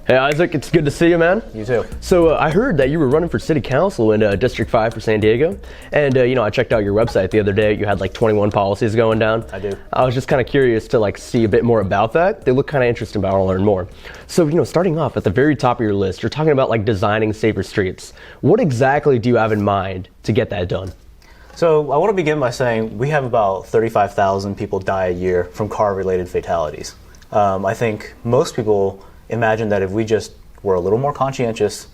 Hey Isaac, it's good to see you, man. You too. So I heard that you were running for city council in District 5 for San Diego, and I checked out your website the other day. You had like 21 policies going down. I do. I was just kind of curious to see a bit more about that. They look kind of interesting, but I want to learn more. So starting off at the very top of your list, you're talking about designing safer streets. What exactly do you have in mind to get that done? So I want to begin by saying we have about 35,000 people die a year from car-related fatalities. I think most people imagine that if we just were a little more conscientious,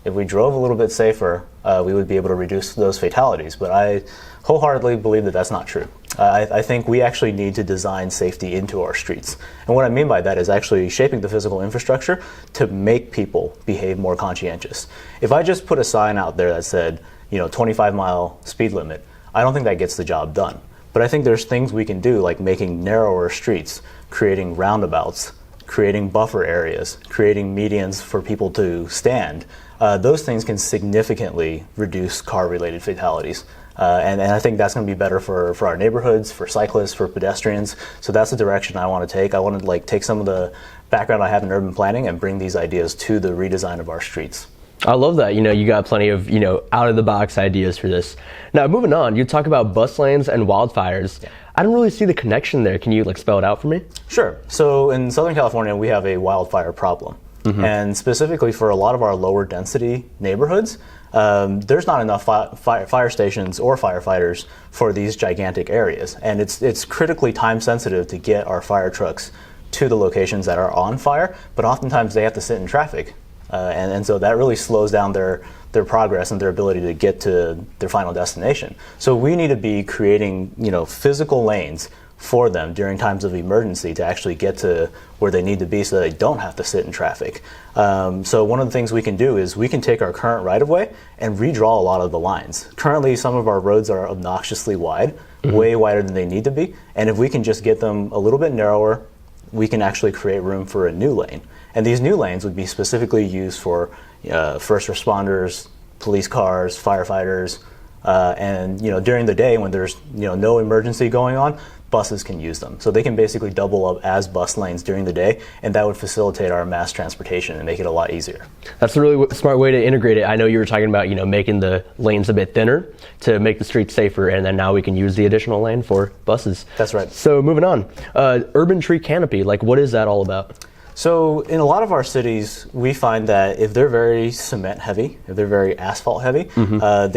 if we drove a little bit safer, we would be able to reduce those fatalities. But I wholeheartedly believe that that's not true. I think we actually need to design safety into our streets. And what I mean by that is actually shaping the physical infrastructure to make people behave more conscientious. If I just put a sign out there that said, 25-mile speed limit, I don't think that gets the job done. But I think there's things we can do, like making narrower streets, creating roundabouts, creating buffer areas, creating medians for people to stand. Those things can significantly reduce car-related fatalities. And I think that's going to be better for our neighborhoods, for cyclists, for pedestrians. So that's the direction I want to take. I want to take some of the background I have in urban planning and bring these ideas to the redesign of our streets. I love that. You got plenty of, out-of-the-box ideas for this. Now, moving on, you talk about bus lanes and wildfires. Yeah. I don't really see the connection there. Can you spell it out for me? Sure. So in Southern California, we have a wildfire problem. Mm-hmm. And specifically for a lot of our lower density neighborhoods, there's not enough fire stations or firefighters for these gigantic areas. And it's critically time sensitive to get our fire trucks to the locations that are on fire, but oftentimes they have to sit in traffic. And so that really slows down their progress and their ability to get to their final destination. So we need to be creating, physical lanes for them during times of emergency to actually get to where they need to be so that they don't have to sit in traffic. So one of the things we can do is we can take our current right-of-way and redraw a lot of the lines. Currently, some of our roads are obnoxiously wide, mm-hmm. way wider than they need to be. And if we can just get them a little bit narrower, we can actually create room for a new lane. And these new lanes would be specifically used for first responders, police cars, firefighters, and during the day when there's no emergency going on, buses can use them. So they can basically double up as bus lanes during the day, and that would facilitate our mass transportation and make it a lot easier. That's a really smart way to integrate it. I know you were talking about making the lanes a bit thinner to make the streets safer, and then now we can use the additional lane for buses. That's right. So moving on, urban tree canopy, what is that all about? So in a lot of our cities, we find that if they're very cement heavy, if they're very asphalt heavy, mm-hmm.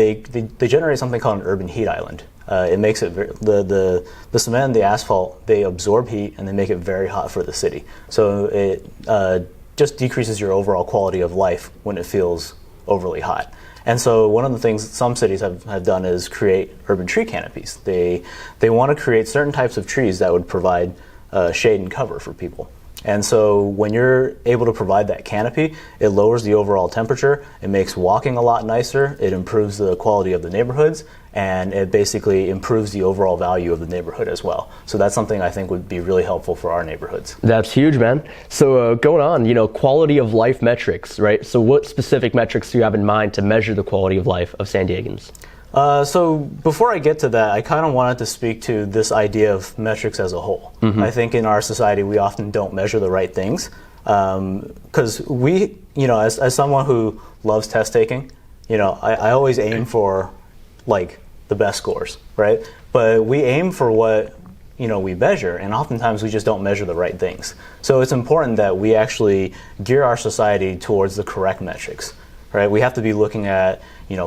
They generate something called an urban heat island. It makes it the cement and the asphalt, they absorb heat and they make it very hot for the city. So it just decreases your overall quality of life when it feels overly hot. And so one of the things some cities have done is create urban tree canopies. They want to create certain types of trees that would provide shade and cover for people. And so when you're able to provide that canopy, it lowers the overall temperature, it makes walking a lot nicer, it improves the quality of the neighborhoods, and it basically improves the overall value of the neighborhood as well. So that's something I think would be really helpful for our neighborhoods. That's huge, man. So going on, quality of life metrics, right? So what specific metrics do you have in mind to measure the quality of life of San Diegans? So before I get to that, I kind of wanted to speak to this idea of metrics as a whole. Mm-hmm. I think in our society, we often don't measure the right things. Because we, as someone who loves test taking, I always aim for the best scores, right? But we aim for what, we measure, and oftentimes we just don't measure the right things. So it's important that we actually gear our society towards the correct metrics. Right? We have to be looking at,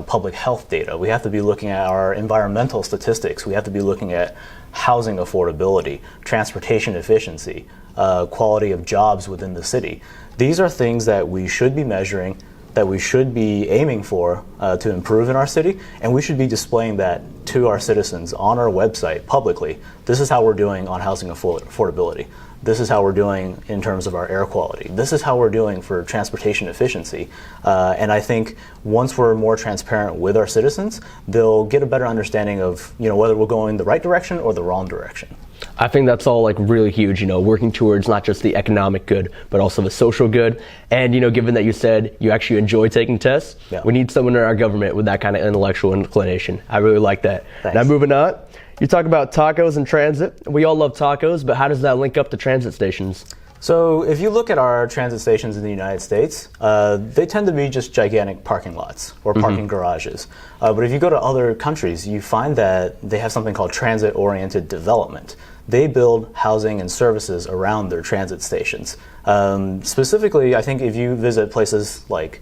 public health data. We have to be looking at our environmental statistics. We have to be looking at housing affordability, transportation efficiency, quality of jobs within the city. These are things that we should be measuring, that we should be aiming for to improve in our city, and we should be displaying that to our citizens on our website publicly. This is how we're doing on housing affordability. This is how we're doing in terms of our air quality. This is how we're doing for transportation efficiency. And I think once we're more transparent with our citizens, they'll get a better understanding of whether we're going the right direction or the wrong direction. I think that's all like really huge, working towards not just the economic good, but also the social good. And, given that you said you actually enjoy taking tests, we need someone in our government with that kind of intellectual inclination. I really like that. Thanks. Now moving on, you talk about tacos and transit. We all love tacos, but how does that link up to transit stations? So if you look at our transit stations in the United States, they tend to be just gigantic parking lots or parking garages. But if you go to other countries, you find that they have something called transit-oriented development. They build housing and services around their transit stations. Specifically, I think if you visit places like,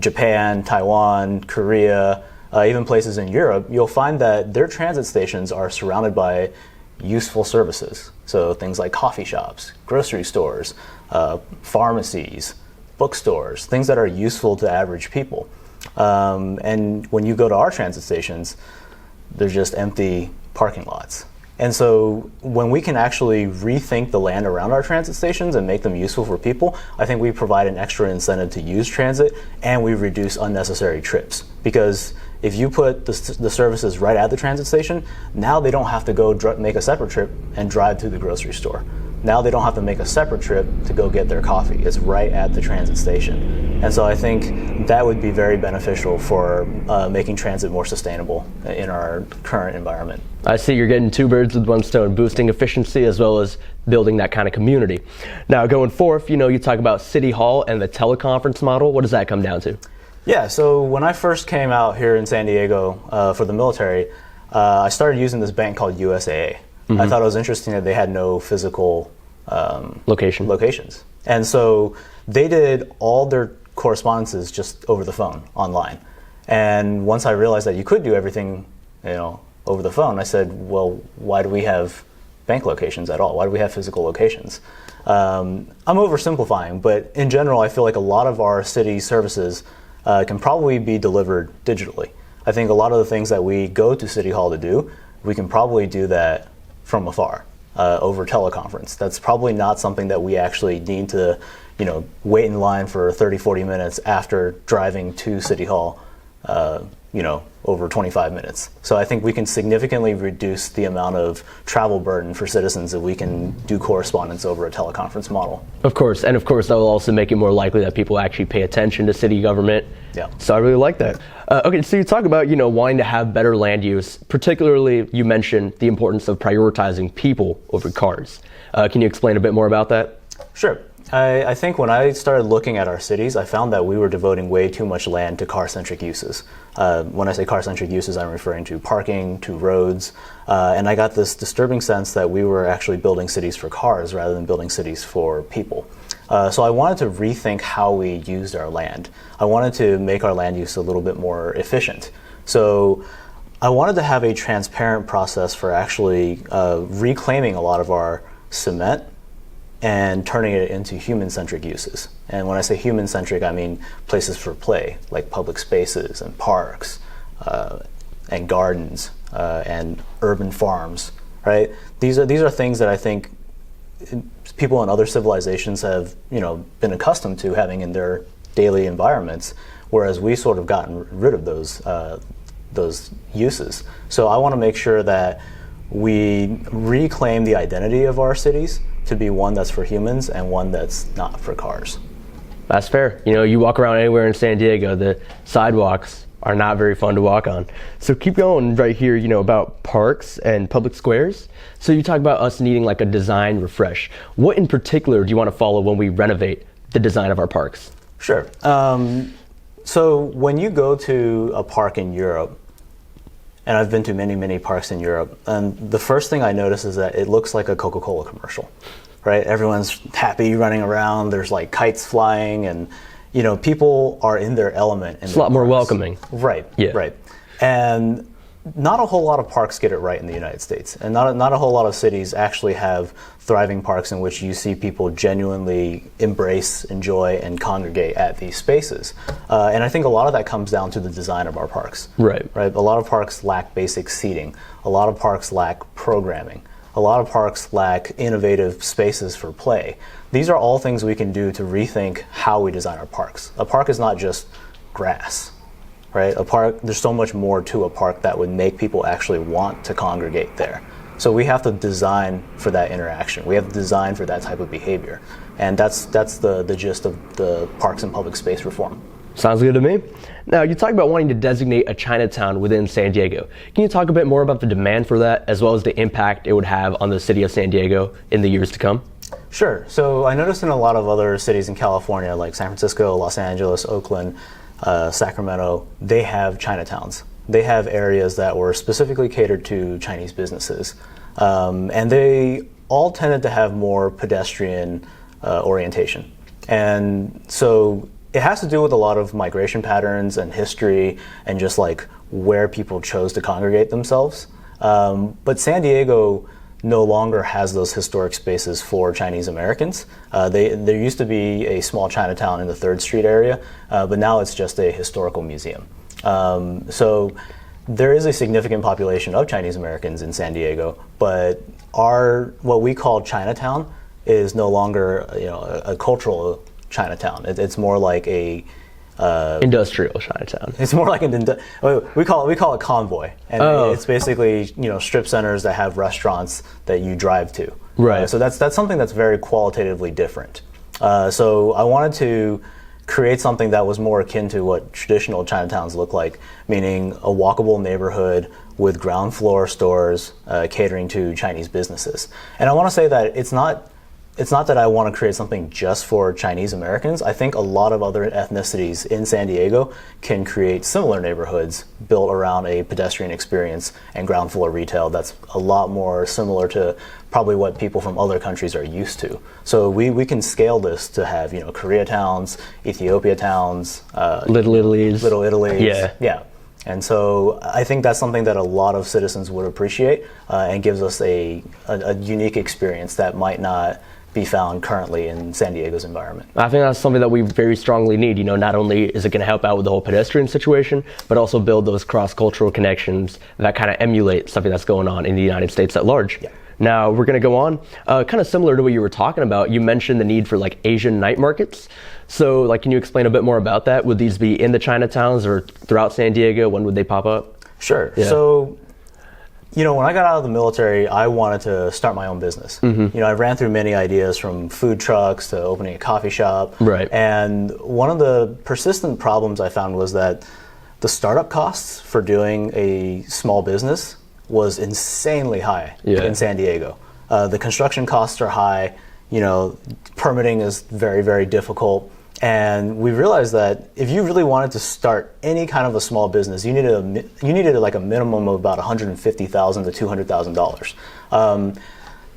Japan, Taiwan, Korea, even places in Europe, you'll find that their transit stations are surrounded by useful services. So things like coffee shops, grocery stores, pharmacies, bookstores, things that are useful to average people. And when you go to our transit stations, they're just empty parking lots. And so when we can actually rethink the land around our transit stations and make them useful for people, I think we provide an extra incentive to use transit, and we reduce unnecessary trips. Because if you put the services right at the transit station, now they don't have to go make a separate trip and drive to the grocery store. Now they don't have to make a separate trip to go get their coffee. It's right at the transit station. And so I think that would be very beneficial for making transit more sustainable in our current environment. I see you're getting two birds with one stone, boosting efficiency as well as building that kind of community. Now going forth, you talk about City Hall and the teleconference model. What does that come down to? Yeah, so when I first came out here in San Diego for the military, I started using this bank called USAA. I thought it was interesting that they had no physical locations. And so they did all their correspondences just over the phone, online. And once I realized that you could do everything, over the phone, I said, well, why do we have bank locations at all? Why do we have physical locations? I'm oversimplifying, but in general, I feel like a lot of our city services can probably be delivered digitally. I think a lot of the things that we go to City Hall to do, we can probably do that from afar, over teleconference. That's probably not something that we actually need to, wait in line for 30, 40 minutes after driving to City Hall, over 25 minutes. So I think we can significantly reduce the amount of travel burden for citizens if we can do correspondence over a teleconference model. Of course, and of course that will also make it more likely that people actually pay attention to city government. Yeah. So I really like that. Okay, so you talk about, wanting to have better land use. Particularly, you mentioned the importance of prioritizing people over cars. Can you explain a bit more about that? Sure. I think when I started looking at our cities, I found that we were devoting way too much land to car-centric uses. When I say car-centric uses, I'm referring to parking, to roads, and I got this disturbing sense that we were actually building cities for cars rather than building cities for people. So I wanted to rethink how we used our land. I wanted to make our land use a little bit more efficient. So I wanted to have a transparent process for actually reclaiming a lot of our cement and turning it into human-centric uses. And when I say human-centric, I mean places for play, like public spaces and parks and gardens and urban farms, right? These are things that I think people in other civilizations have, been accustomed to having in their daily environments, whereas we sort of gotten rid of those uses. So I want to make sure that we reclaim the identity of our cities to be one that's for humans and one that's not for cars. That's fair. You walk around anywhere in San Diego, the sidewalks are not very fun to walk on. So keep going right here, about parks and public squares. So you talk about us needing like a design refresh. What in particular do you want to follow when we renovate the design of our parks? Sure. So when you go to a park in Europe, and I've been to many, many parks in Europe, and the first thing I notice is that it looks like a Coca-Cola commercial, right? Everyone's happy running around, there's like kites flying, and people are in their element. It's a lot more welcoming. Right, yeah. Right. And not a whole lot of parks get it right in the United States, and not a whole lot of cities actually have thriving parks in which you see people genuinely embrace, enjoy, and congregate at these spaces. And I think a lot of that comes down to the design of our parks. Right. A lot of parks lack basic seating. A lot of parks lack programming. A lot of parks lack innovative spaces for play. These are all things we can do to rethink how we design our parks. A park is not just grass. Right? A park, there's so much more to a park that would make people actually want to congregate there. So we have to design for that interaction. We have to design for that type of behavior. And that's the gist of the parks and public space reform. Sounds good to me. Now, you talk about wanting to designate a Chinatown within San Diego. Can you talk a bit more about the demand for that, as well as the impact it would have on the city of San Diego in the years to come? Sure. So I noticed in a lot of other cities in California, like San Francisco, Los Angeles, Oakland, Sacramento, they have Chinatowns. They have areas that were specifically catered to Chinese businesses. And they all tended to have more pedestrian orientation. And so it has to do with a lot of migration patterns and history and just like where people chose to congregate themselves. But San Diego no longer has those historic spaces for Chinese Americans. There used to be a small Chinatown in the 3rd Street area, but now it's just a historical museum. So there is a significant population of Chinese Americans in San Diego, but what we call Chinatown is no longer a cultural Chinatown. It's more like a industrial Chinatown. It's more like we call it convoy, and it's basically strip centers that have restaurants that you drive to. Right. So that's something that's very qualitatively different. So I wanted to create something that was more akin to what traditional Chinatowns look like, meaning a walkable neighborhood with ground floor stores catering to Chinese businesses. And I want to say that it's not that I want to create something just for Chinese Americans. I think a lot of other ethnicities in San Diego can create similar neighborhoods built around a pedestrian experience and ground floor retail that's a lot more similar to probably what people from other countries are used to. So we can scale this to have Korea towns, Ethiopia towns, Little Italy's. Little Italy's. Yeah. And so I think that's something that a lot of citizens would appreciate and gives us a unique experience that might not be found currently in San Diego's environment. I think that's something that we very strongly need. Not only is it going to help out with the whole pedestrian situation, but also build those cross-cultural connections that kind of emulate something that's going on in the United States at large. Yeah. Now, we're going to go on. Kind of similar to what you were talking about, you mentioned the need for Asian night markets. So can you explain a bit more about that? Would these be in the Chinatowns or throughout San Diego? When would they pop up? Sure. Yeah. So when I got out of the military, I wanted to start my own business. Mm-hmm. I ran through many ideas, from food trucks to opening a coffee shop. Right. And one of the persistent problems I found was that the startup costs for doing a small business was insanely high in San Diego. The construction costs are high. Permitting is very, very difficult. And we realized that if you really wanted to start any kind of a small business, you needed a minimum of about $150,000 to $200,000.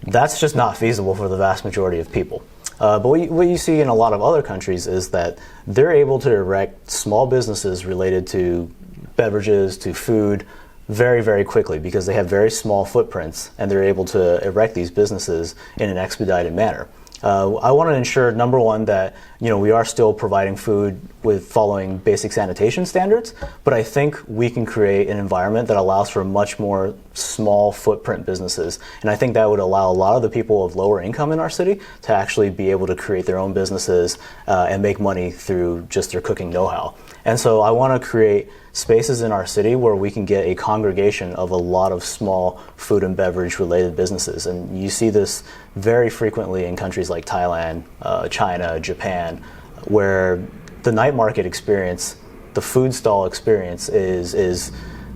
That's just not feasible for the vast majority of people. But what you see in a lot of other countries is that they're able to erect small businesses related to beverages, to food, very, very quickly, because they have very small footprints and they're able to erect these businesses in an expedited manner. I want to ensure, number one, that we are still providing food with following basic sanitation standards, but I think we can create an environment that allows for much more small footprint businesses, and I think that would allow a lot of the people of lower income in our city to actually be able to create their own businesses and make money through just their cooking know-how. And so I want to create spaces in our city where we can get a congregation of a lot of small food and beverage related businesses. And you see this very frequently in countries like Thailand, China, Japan, where the night market experience, the food stall experience is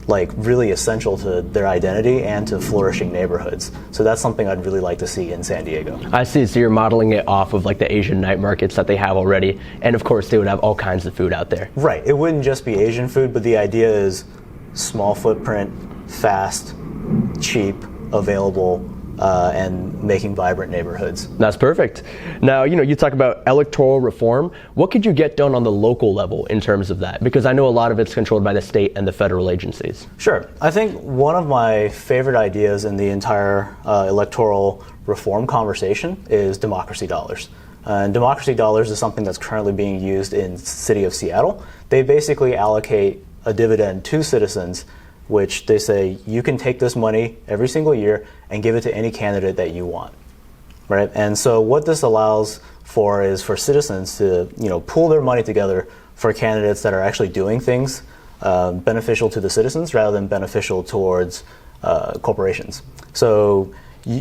really essential to their identity and to flourishing neighborhoods. So that's something I'd really like to see in San Diego. I see. So you're modeling it off of the Asian night markets that they have already. And of course, they would have all kinds of food out there. Right. It wouldn't just be Asian food, but the idea is small footprint, fast, cheap, available, and making vibrant neighborhoods. That's perfect. Now, you talk about electoral reform. What could you get done on the local level in terms of that? Because I know a lot of it's controlled by the state and the federal agencies. Sure. I think one of my favorite ideas in the entire electoral reform conversation is democracy dollars. And democracy dollars is something that's currently being used in the city of Seattle. They basically allocate a dividend to citizens, which they say you can take this money every single year and give it to any candidate that you want, right? And so what this allows for is for citizens to pool their money together for candidates that are actually doing things beneficial to the citizens rather than beneficial towards corporations. So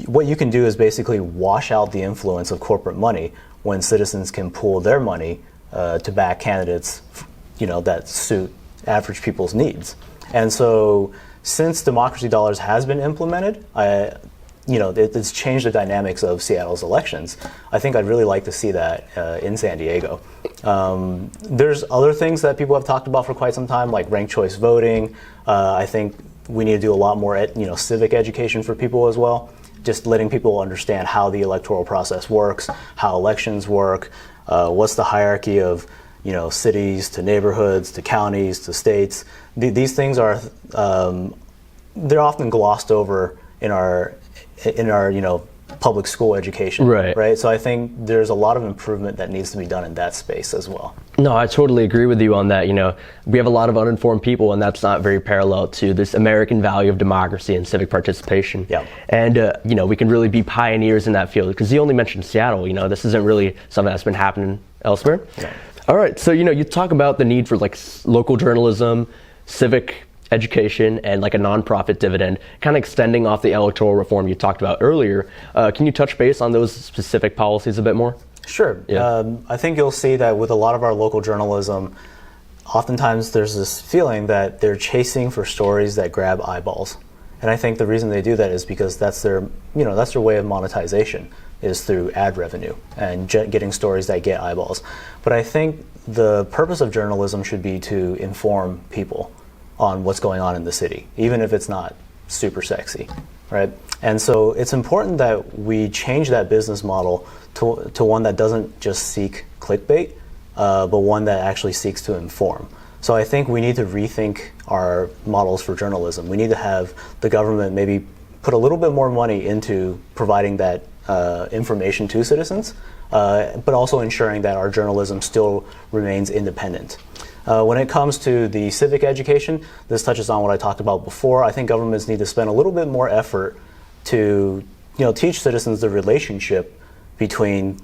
what you can do is basically wash out the influence of corporate money when citizens can pool their money to back candidates, that suit average people's needs. And so since democracy dollars has been implemented, it's changed the dynamics of Seattle's elections. I think I'd really like to see that in San Diego. There's other things that people have talked about for quite some time, like ranked choice voting. I think we need to do a lot more, civic education for people as well. Just letting people understand how the electoral process works, how elections work, what's the hierarchy of, cities to neighborhoods to counties to states. These things are they're often glossed over in our public school education, right? So I think there's a lot of improvement that needs to be done in that space as well. No, I totally agree with you on that. We have a lot of uninformed people, and that's not very parallel to this American value of democracy and civic participation. Yeah. And, we can really be pioneers in that field, because you only mentioned Seattle. This isn't really something that's been happening elsewhere. Yeah. All right. So, you talk about the need for local journalism, civic education, and a nonprofit dividend, kind of extending off the electoral reform you talked about earlier. Can you touch base on those specific policies a bit more? Sure. Yeah. I think you'll see that with a lot of our local journalism, oftentimes there's this feeling that they're chasing for stories that grab eyeballs. And I think the reason they do that is because that's their way of monetization, is through ad revenue and getting stories that get eyeballs. But I think the purpose of journalism should be to inform people on what's going on in the city, even if it's not super sexy, right? And so it's important that we change that business model to one that doesn't just seek clickbait, but one that actually seeks to inform. So I think we need to rethink our models for journalism. We need to have the government maybe put a little bit more money into providing that information to citizens, but also ensuring that our journalism still remains independent. When it comes to the civic education, this touches on what I talked about before. I think governments need to spend a little bit more effort to, teach citizens the relationship between,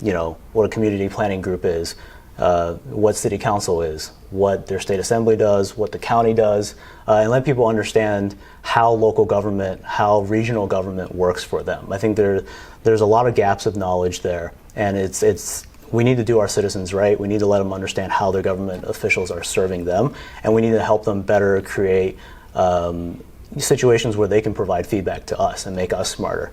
what a community planning group is, what city council is, what their state assembly does, what the county does, and let people understand how local government, how regional government works for them. I think there's a lot of gaps of knowledge there, and we need to do our citizens right. We need to let them understand how their government officials are serving them, and we need to help them better create situations where they can provide feedback to us and make us smarter.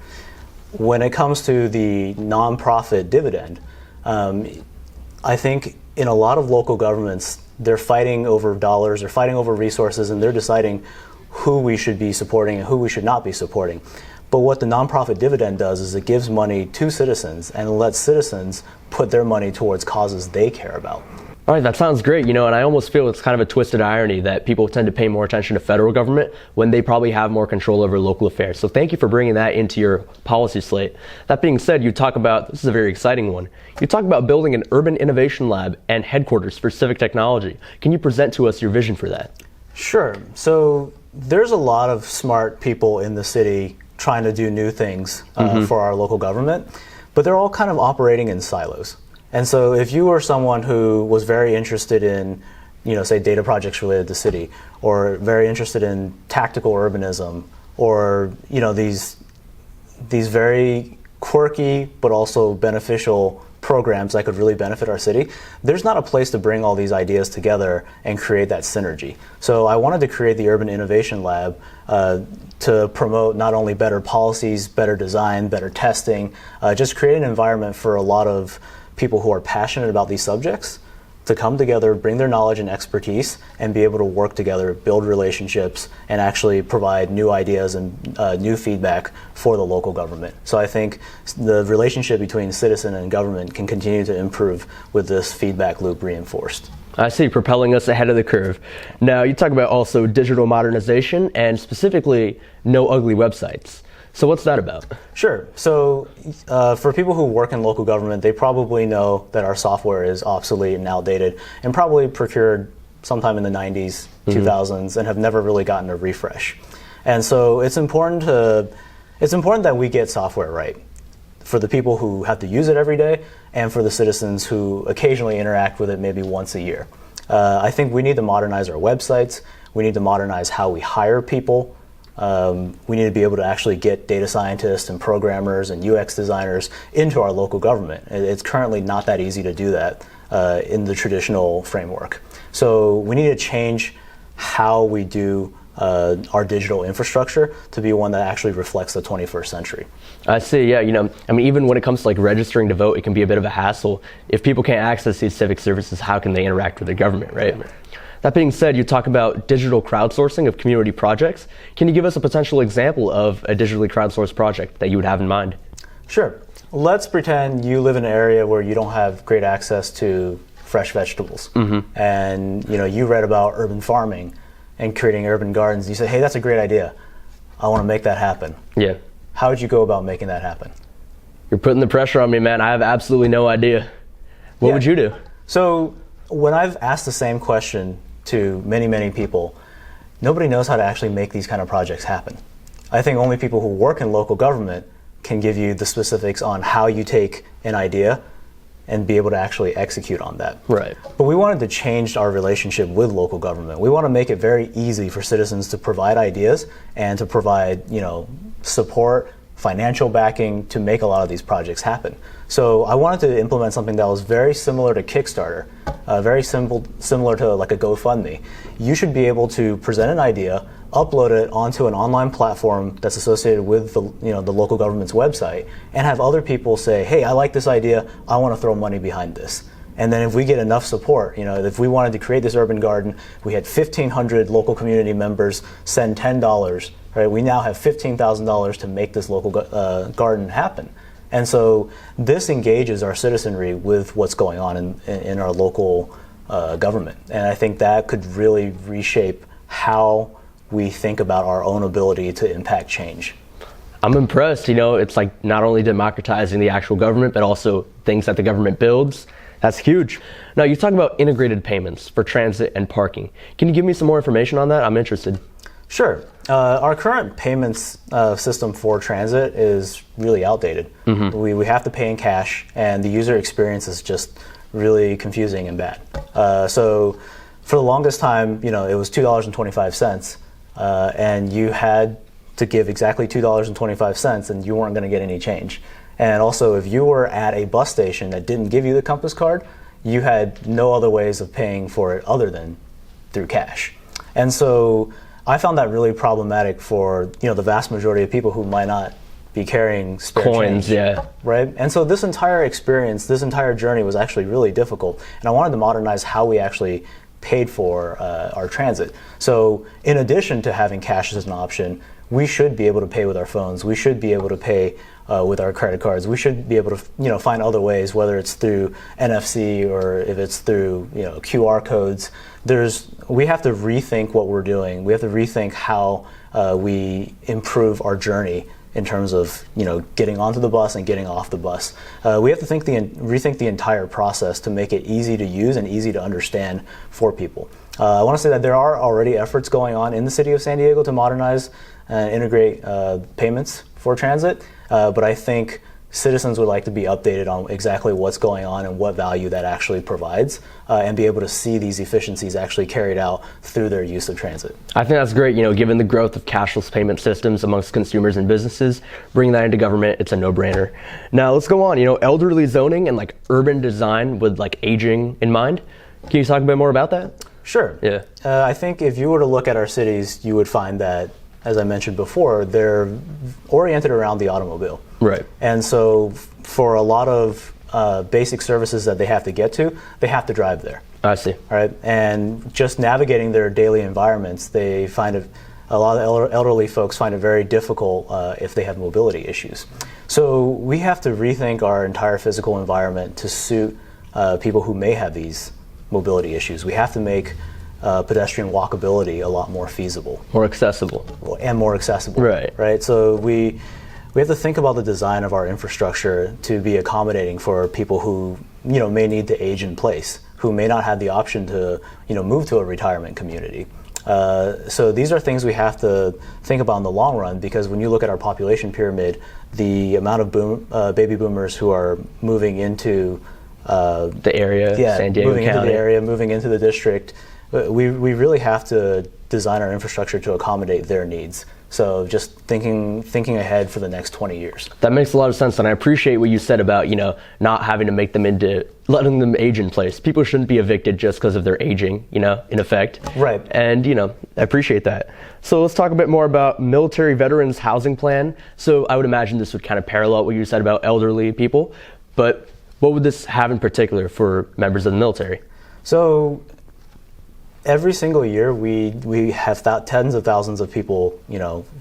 When it comes to the nonprofit dividend, I think in a lot of local governments, they're fighting over dollars, they're fighting over resources, and they're deciding who we should be supporting and who we should not be supporting. But what the nonprofit dividend does is it gives money to citizens and lets citizens put their money towards causes they care about. All right, that sounds great, and I almost feel it's kind of a twisted irony that people tend to pay more attention to federal government when they probably have more control over local affairs. So thank you for bringing that into your policy slate. That being said, you talk about, this is a very exciting one, you talk about building an urban innovation lab and headquarters for civic technology. Can you present to us your vision for that? Sure. So there's a lot of smart people in the city trying to do new things for our local government, but they're all kind of operating in silos. And so if you were someone who was very interested in, say data projects related to city, or very interested in tactical urbanism, or, these very quirky but also beneficial programs that could really benefit our city, there's not a place to bring all these ideas together and create that synergy. So I wanted to create the Urban Innovation Lab to promote not only better policies, better design, better testing, just create an environment for a lot of people who are passionate about these subjects to come together, bring their knowledge and expertise, and be able to work together, build relationships, and actually provide new ideas and new feedback for the local government. So I think the relationship between citizen and government can continue to improve with this feedback loop reinforced. I see, propelling us ahead of the curve. Now, you talk about also digital modernization and specifically no ugly websites. So what's that about? Sure. So for people who work in local government, they probably know that our software is obsolete and outdated and probably procured sometime in the 90s, 2000s, and have never really gotten a refresh. And so it's important that we get software right for the people who have to use it every day and for the citizens who occasionally interact with it maybe once a year. I think we need to modernize our websites. We need to modernize how we hire people. we need to be able to actually get data scientists and programmers and UX designers into our local government. It's currently not that easy to do that in the traditional framework. So we need to change how we do our digital infrastructure to be one that actually reflects the 21st century. I see, yeah, even when it comes to like registering to vote, it can be a bit of a hassle. If people can't access these civic services, how can they interact with the government, right? That being said, you talk about digital crowdsourcing of community projects. Can you give us a potential example of a digitally crowdsourced project that you would have in mind? Sure. Let's pretend you live in an area where you don't have great access to fresh vegetables. And you read about urban farming and creating urban gardens. You say, hey, that's a great idea. I want to make that happen. Yeah. How would you go about making that happen? You're putting the pressure on me, man. I have absolutely no idea. What would you do? So when I've asked the same question to many, many people, nobody knows how to actually make these kind of projects happen. I think only people who work in local government can give you the specifics on how you take an idea and be able to actually execute on that. Right. But we wanted to change our relationship with local government. We want to make it very easy for citizens to provide ideas and to provide, support, financial backing to make a lot of these projects happen. So I wanted to implement something that was very similar to Kickstarter, very similar to like a GoFundMe. You should be able to present an idea, upload it onto an online platform that's associated with the local government's website, and have other people say, hey, I like this idea, I want to throw money behind this. And then if we get enough support, if we wanted to create this urban garden, we had 1,500 local community members send $10, right? We now have $15,000 to make this local garden happen. And so this engages our citizenry with what's going on in our local government. And I think that could really reshape how we think about our own ability to impact change. I'm impressed. It's like not only democratizing the actual government, but also things that the government builds. That's huge. Now, you talk about integrated payments for transit and parking. Can you give me some more information on that? I'm interested. Sure. Our current payments system for transit is really outdated. We have to pay in cash, and the user experience is just really confusing and bad. So for the longest time, it was $2.25, and you had to give exactly $2.25, and you weren't going to get any change. And also, if you were at a bus station that didn't give you the Compass card, you had no other ways of paying for it other than through cash. And so I found that really problematic for the vast majority of people who might not be carrying spare coins, change, right? And so this entire experience, this entire journey was actually really difficult. And I wanted to modernize how we actually paid for our transit. So in addition to having cash as an option, we should be able to pay with our phones. We should be able to pay with our credit cards. We should be able to find other ways, whether it's through NFC or if it's through QR codes. We have to rethink what we're doing. We have to rethink how we improve our journey in terms of getting onto the bus and getting off the bus. We have to rethink the entire process to make it easy to use and easy to understand for people. I want to say that there are already efforts going on in the city of San Diego to modernize and integrate payments for transit, but I think citizens would like to be updated on exactly what's going on and what value that actually provides, and be able to see these efficiencies actually carried out through their use of transit. I think that's great. Given the growth of cashless payment systems amongst consumers and businesses, bringing that into government, it's a no-brainer. Now let's go on. Elderly zoning and like urban design with like aging in mind. Can you talk a bit more about that? Sure. Yeah. I think if you were to look at our cities, you would find that, as I mentioned before, they're oriented around the automobile. Right. And so for a lot of basic services that they have to get to, they have to drive there. I see. All right. And just navigating their daily environments, they find it, a lot of elderly folks find it very difficult if they have mobility issues. So we have to rethink our entire physical environment to suit people who may have these mobility issues. We have to make pedestrian walkability a lot more feasible. More accessible. And more accessible. Right. Right. So we have to think about the design of our infrastructure to be accommodating for people who may need to age in place, who may not have the option to move to a retirement community. So these are things we have to think about in the long run, because when you look at our population pyramid, the amount of baby boomers who are moving into the area, San Diego moving County. into the area, moving into the district, we really have to design our infrastructure to accommodate their needs. So just thinking ahead for the next 20 years. That makes a lot of sense, and I appreciate what you said about, not having to make them letting them age in place. People shouldn't be evicted just because of their aging, in effect. Right. And, I appreciate that. So let's talk a bit more about military veterans housing plan. So I would imagine this would kind of parallel what you said about elderly people, but what would this have in particular for members of the military? So every single year, we have tens of thousands of people,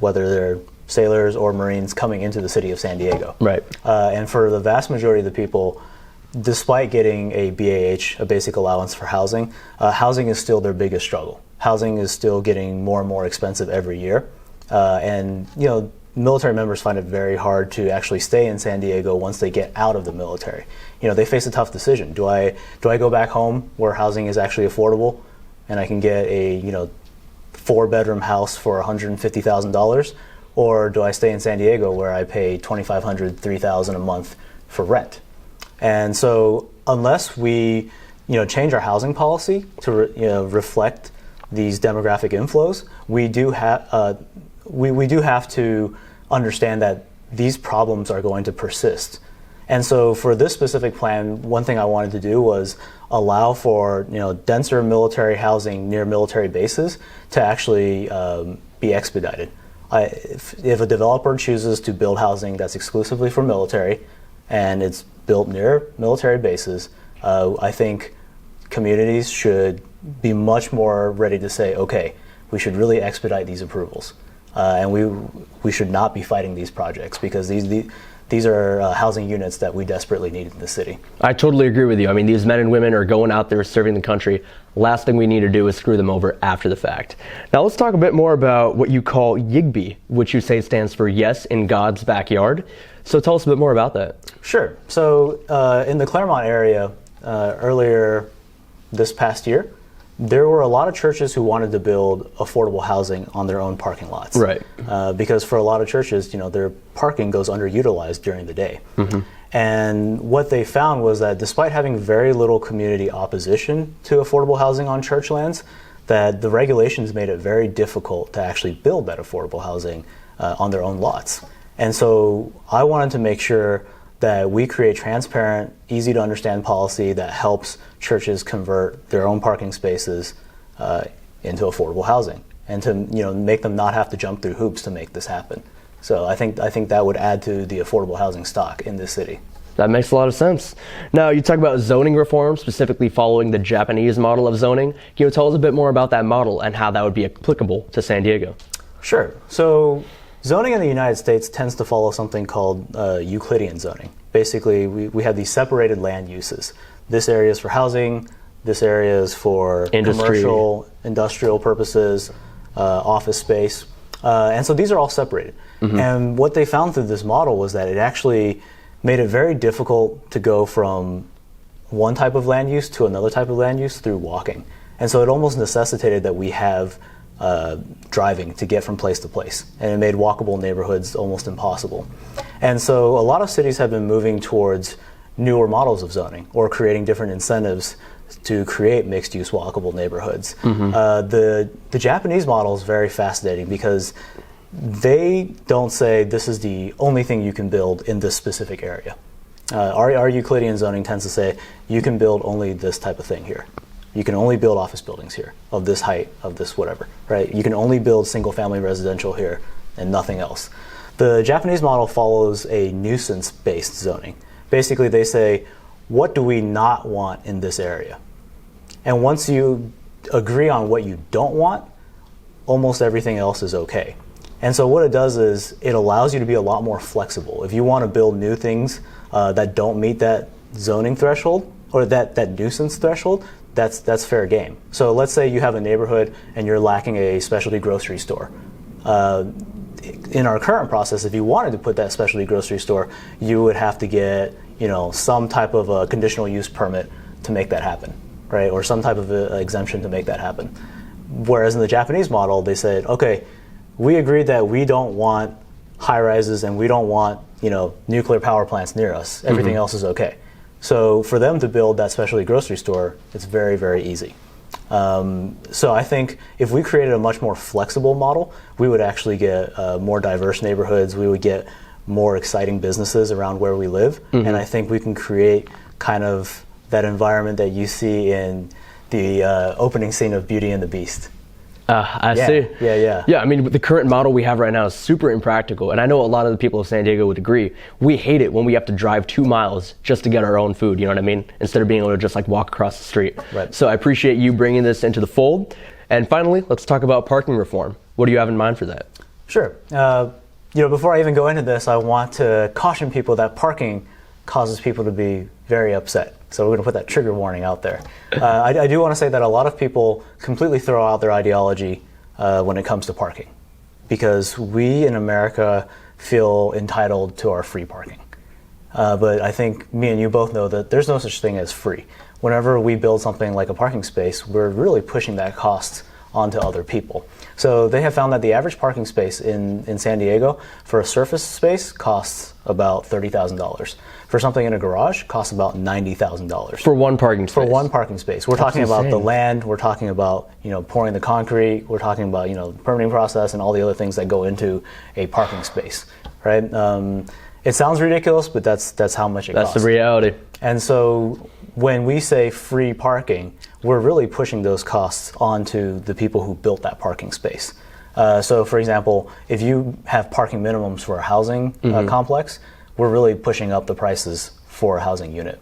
whether they're sailors or Marines, coming into the city of San Diego. Right. And for the vast majority of the people, despite getting a BAH, a basic allowance for housing, housing is still their biggest struggle. Housing is still getting more and more expensive every year. And military members find it very hard to actually stay in San Diego once they get out of the military. They face a tough decision. Do I go back home where housing is actually affordable, and I can get a 4-bedroom house for $150,000, or do I stay in San Diego where I pay $2,500, $3,000 a month for rent? And so unless we change our housing policy to reflect these demographic inflows, we do have to understand that these problems are going to persist. And so for this specific plan, one thing I wanted to do was allow for denser military housing near military bases to actually be expedited. If a developer chooses to build housing that's exclusively for military and it's built near military bases, I think communities should be much more ready to say, okay, we should really expedite these approvals. And we should not be fighting these projects, because these are housing units that we desperately need in the city. I totally agree with you. I mean, these men and women are going out there serving the country. Last thing we need to do is screw them over after the fact. Now let's talk a bit more about what you call YIGBY, which you say stands for Yes in God's Backyard. So tell us a bit more about that. Sure. So in the Claremont area, earlier this past year, there were a lot of churches who wanted to build affordable housing on their own parking lots. Right. Because for a lot of churches, their parking goes underutilized during the day. Mm-hmm. And what they found was that despite having very little community opposition to affordable housing on church lands, that the regulations made it very difficult to actually build that affordable housing on their own lots. And so I wanted to make sure that we create transparent, easy to understand policy that helps churches convert their own parking spaces into affordable housing, and to make them not have to jump through hoops to make this happen. So I think that would add to the affordable housing stock in this city. That makes a lot of sense. Now, you talk about zoning reform, specifically following the Japanese model of zoning. Can you tell us a bit more about that model and how that would be applicable to San Diego? Sure. So zoning in the United States tends to follow something called Euclidean zoning. Basically, we have these separated land uses. This area is for housing, this area is for commercial, industrial purposes, office space. And so these are all separated. Mm-hmm. And what they found through this model was that it actually made it very difficult to go from one type of land use to another type of land use through walking. And so it almost necessitated that we have driving to get from place to place, and it made walkable neighborhoods almost impossible. And so a lot of cities have been moving towards newer models of zoning, or creating different incentives to create mixed-use walkable neighborhoods. Mm-hmm. The Japanese model is very fascinating because they don't say this is the only thing you can build in this specific area. Our Euclidean zoning tends to say you can build only this type of thing here. You can only build office buildings here of this height, of this whatever, right? You can only build single-family residential here and nothing else. The Japanese model follows a nuisance-based zoning. Basically, they say, what do we not want in this area? And once you agree on what you don't want, almost everything else is okay. And so what it does is it allows you to be a lot more flexible. If you want to build new things that don't meet that zoning threshold, or that nuisance threshold, that's fair game. So let's say you have a neighborhood and you're lacking a specialty grocery store. In our current process, if you wanted to put that specialty grocery store, you would have to get some type of a conditional use permit to make that happen, right? Or some type of a exemption to make that happen. Whereas in the Japanese model, they said, okay, we agreed that we don't want high rises and we don't want nuclear power plants near us. Everything else is okay. So for them to build that specialty grocery store, it's very, very easy. So I think if we created a much more flexible model, we would actually get more diverse neighborhoods. We would get more exciting businesses around where we live. And I think we can create kind of that environment that you see in the opening scene of Beauty and the Beast. I see. Yeah, I mean, the current model we have right now is super impractical. And I know a lot of the people of San Diego would agree. We hate it when we have to drive 2 miles just to get our own food, you know what I mean? Instead of being able to just like walk across the street. Right. So I appreciate you bringing this into the fold. And finally, let's talk about parking reform. What do you have in mind for that? Sure. Before I even go into this, I want to caution people that parking causes people to be very upset. So we're going to put that trigger warning out there. I do want to say that a lot of people completely throw out their ideology when it comes to parking, because we in America feel entitled to our free parking. But I think me and you both know that there's no such thing as free. Whenever we build something like a parking space, we're really pushing that cost onto other people. So they have found that the average parking space in San Diego for a surface space costs about $30,000. For something in a garage, costs about $90,000. For one parking space? For one parking space. We're talking about the land, we're talking about pouring the concrete, we're talking about the permitting process and all the other things that go into a parking space, right? It sounds ridiculous, but that's how much it costs. That's the reality. And so when we say free parking, we're really pushing those costs onto the people who built that parking space. So for example, if you have parking minimums for a housing complex, we're really pushing up the prices for a housing unit.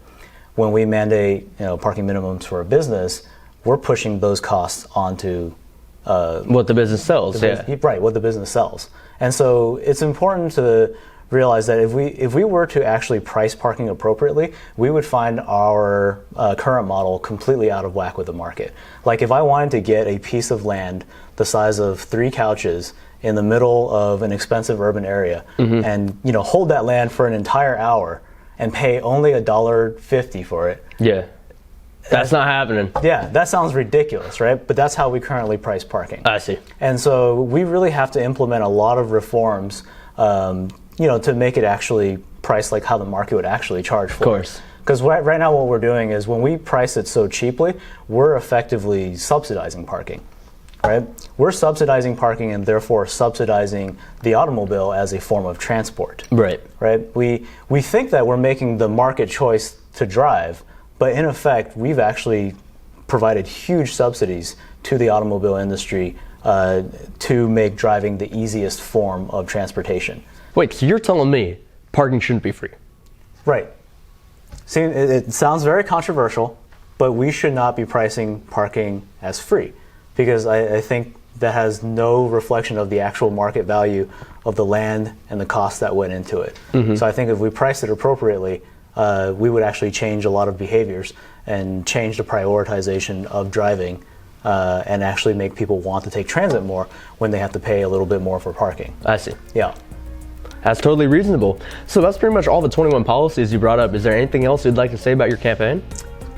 When we mandate parking minimums for a business, we're pushing those costs onto what the business sells. Right, what the business sells. And so it's important to realize that if we were to actually price parking appropriately, we would find our current model completely out of whack with the market. Like if I wanted to get a piece of land the size of 3 couches in the middle of an expensive urban area and hold that land for an entire hour and pay only $1.50 for it. Yeah. That's not happening. Yeah, that sounds ridiculous, right? But that's how we currently price parking. I see. And so we really have to implement a lot of reforms to make it actually price like how the market would actually charge for it. Of course. Because right now what we're doing is when we price it so cheaply, we're effectively subsidizing parking, right? We're subsidizing parking and therefore subsidizing the automobile as a form of transport. Right. Right? We think that we're making the market choice to drive, but in effect, we've actually provided huge subsidies to the automobile industry to make driving the easiest form of transportation. Wait, so you're telling me parking shouldn't be free? Right. See, it sounds very controversial, but we should not be pricing parking as free, because I think that has no reflection of the actual market value of the land and the cost that went into it. So I think if we price it appropriately, we would actually change a lot of behaviors and change the prioritization of driving and actually make people want to take transit more when they have to pay a little bit more for parking. I see. Yeah. That's totally reasonable. So that's pretty much all the 21 policies you brought up. Is there anything else you'd like to say about your campaign?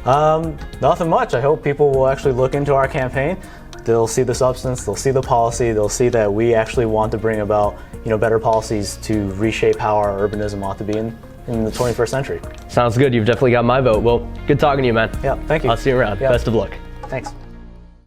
Nothing much. I hope people will actually look into our campaign. They'll see the substance, they'll see the policy, they'll see that we actually want to bring about better policies to reshape how our urbanism ought to be in the 21st century. Sounds good. You've definitely got my vote. Well, good talking to you, man. Yeah, thank you. I'll see you around. Yeah. Best of luck. Thanks.